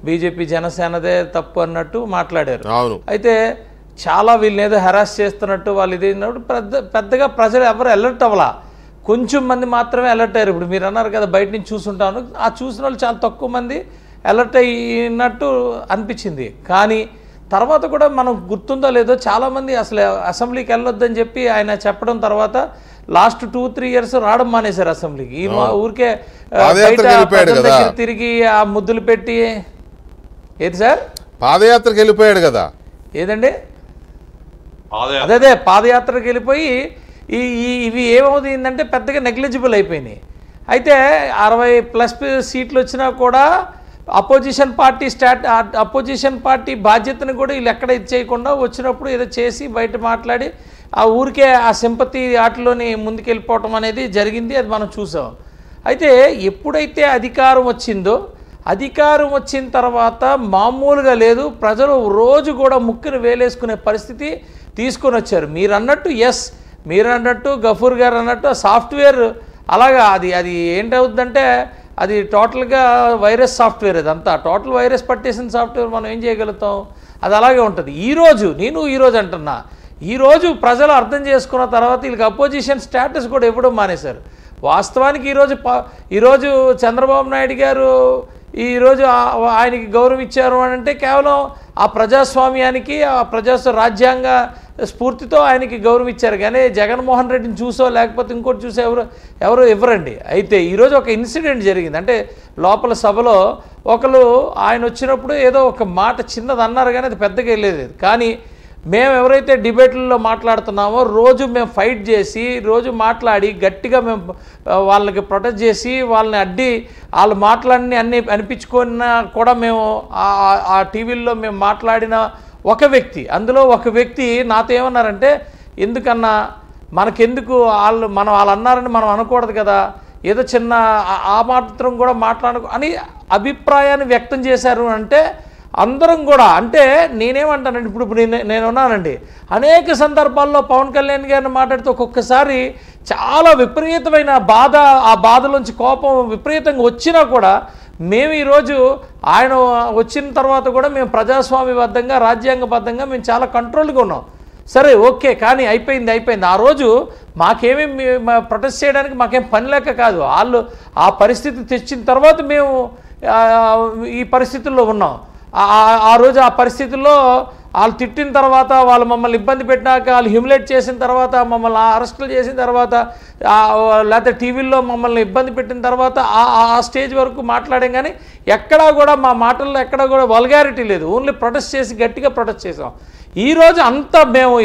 BJP జనసేనదే తప్పు అన్నట్టు మాట్లాడారు. అవును. అయితే చాలా వీళ్ళని ఏదో హెరాస్ చేస్తున్నట్టు వాళ్ళు ఇది పెద్దగా ప్రజలు ఎవరు అలర్ట్ అవ్వాలా, కొంచెం మంది మాత్రమే అలర్ట్ అయ్యారు. ఇప్పుడు మీరు అన్నారు కదా బయట నుంచి చూసుంటాను, ఆ చూసిన వాళ్ళు చాలా తక్కువ మంది అలర్ట్ అయినట్టు అనిపించింది. కానీ తర్వాత కూడా మనం గుర్తుందో లేదో చాలామంది అసలు అసెంబ్లీకి వెళ్ళొద్దని చెప్పి ఆయన చెప్పడం తర్వాత లాస్ట్ 2-3 ఇయర్స్ రావడం మానేశారు అసెంబ్లీకి. ఈ ఊరికే బయట తిరిగి ఆ ముద్దులు పెట్టి ఏది సార్ పాదయాత్రకి వెళ్ళిపోయాడు కదా. ఏదండి అదే పాదయాత్రకి వెళ్ళిపోయి ఇవి ఏమవుతుందంటే పెద్దగా నెగ్లిజిబుల్ అయిపోయినాయి. అయితే 60+ సీట్లు వచ్చినా కూడా అపోజిషన్ పార్టీ బాధ్యతను కూడా వీళ్ళు ఎక్కడ ఇది చేయకుండా వచ్చినప్పుడు ఏదో చేసి బయట మాట్లాడి ఆ ఊరికే ఆ సింపతి ఆటలోని ముందుకెళ్ళిపోవటం అనేది జరిగింది. అది మనం చూసాం. అయితే ఎప్పుడైతే అధికారం వచ్చిందో అధికారం వచ్చిన తర్వాత మామూలుగా లేదు, ప్రజలు రోజు కూడా ముక్కును వేలేసుకునే పరిస్థితి తీసుకొని వచ్చారు. మీరు అన్నట్టు గఫూర్ గారు అన్నట్టు సాఫ్ట్వేర్ అలాగా అది ఏంటవుతుందంటే అది టోటల్గా వైరస్ సాఫ్ట్వేర్, అదంతా టోటల్ వైరస్ పట్టేసిన సాఫ్ట్వేర్. మనం ఏం చేయగలుగుతాం? అది అలాగే ఉంటుంది. ఈరోజు అంటున్నా, ఈరోజు ప్రజలు అర్థం చేసుకున్న తర్వాత వీళ్ళకి అపోజిషన్ స్టేటస్ కూడా ఇవ్వడం మానేశారు. వాస్తవానికి ఈరోజు చంద్రబాబు నాయుడు గారు ఈరోజు ఆయనకి గౌరవం ఇచ్చారు అని అంటే కేవలం ఆ ప్రజాస్వామ్యానికి రాజ్యాంగ స్ఫూర్తితో ఆయనకి గౌరవం ఇచ్చారు. కానీ జగన్మోహన్ రెడ్డిని చూసో లేకపోతే ఇంకోటి చూసో ఎవరు ఇవ్వరండి. అయితే ఈరోజు ఒక ఇన్సిడెంట్ జరిగింది. అంటే లోపల సభలో ఒకరు ఆయన వచ్చినప్పుడు ఏదో ఒక మాట చిన్నది అన్నారు, కానీ అది పెద్దగా వెళ్ళేది. కానీ మేము ఎవరైతే డిబేట్లలో మాట్లాడుతున్నామో రోజు మేము ఫైట్ చేసి రోజు మాట్లాడి గట్టిగా మేము వాళ్ళకి ప్రొటెక్ట్ చేసి వాళ్ళని అడ్డి వాళ్ళు మాట్లాడిని అన్నీ అనిపించుకున్నా కూడా మేము ఆ టీవీల్లో మేము మాట్లాడిన అందులో ఒక వ్యక్తి నాతో ఏమన్నారంటే, ఎందుకన్నా మనకెందుకు వాళ్ళు అన్నారని మనం అనకూడదు కదా, ఏదో చిన్న ఆ మాత్రం కూడా అని అభిప్రాయాన్ని వ్యక్తం చేశారు. అంటే అందరం కూడా అంటే నేనేమంటానండి, ఇప్పుడు నేను ఉన్నానండి, అనేక సందర్భాల్లో పవన్ కళ్యాణ్ గారిని మాట్లాడితే ఒక్కొక్కసారి చాలా విపరీతమైన బాధ, ఆ బాధలోంచి కోపం విపరీతంగా వచ్చినా కూడా మేము ఈరోజు ఆయన వచ్చిన తర్వాత కూడా మేము ప్రజాస్వామ్యబద్ధంగా రాజ్యాంగబద్ధంగా మేము చాలా కంట్రోల్గా ఉన్నాం. సరే ఓకే, కానీ అయిపోయింది. ఆ రోజు మాకేమీ ప్రొటెస్ట్ చేయడానికి మాకేం పని లేక కాదు, వాళ్ళు ఆ పరిస్థితి తెచ్చిన తర్వాత మేము ఈ పరిస్థితుల్లో ఉన్నాం. ఆ రోజు ఆ పరిస్థితుల్లో వాళ్ళు తిట్టిన తర్వాత, వాళ్ళు మమ్మల్ని ఇబ్బంది పెట్టినాక, వాళ్ళు హ్యూమిలేట్ చేసిన తర్వాత, మమ్మల్ని అరెస్టులు చేసిన తర్వాత, లేకపోతే టీవీల్లో మమ్మల్ని ఇబ్బంది పెట్టిన తర్వాత ఆ స్టేజ్ వరకు మాట్లాడాం. కానీ ఎక్కడా కూడా మా మాటల్లో ఎక్కడా కూడా వల్గారిటీ లేదు. ఓన్లీ ప్రొటెస్ట్ చేసి గట్టిగా ప్రొటెస్ట్ చేసాం. ఈరోజు అంతా మేము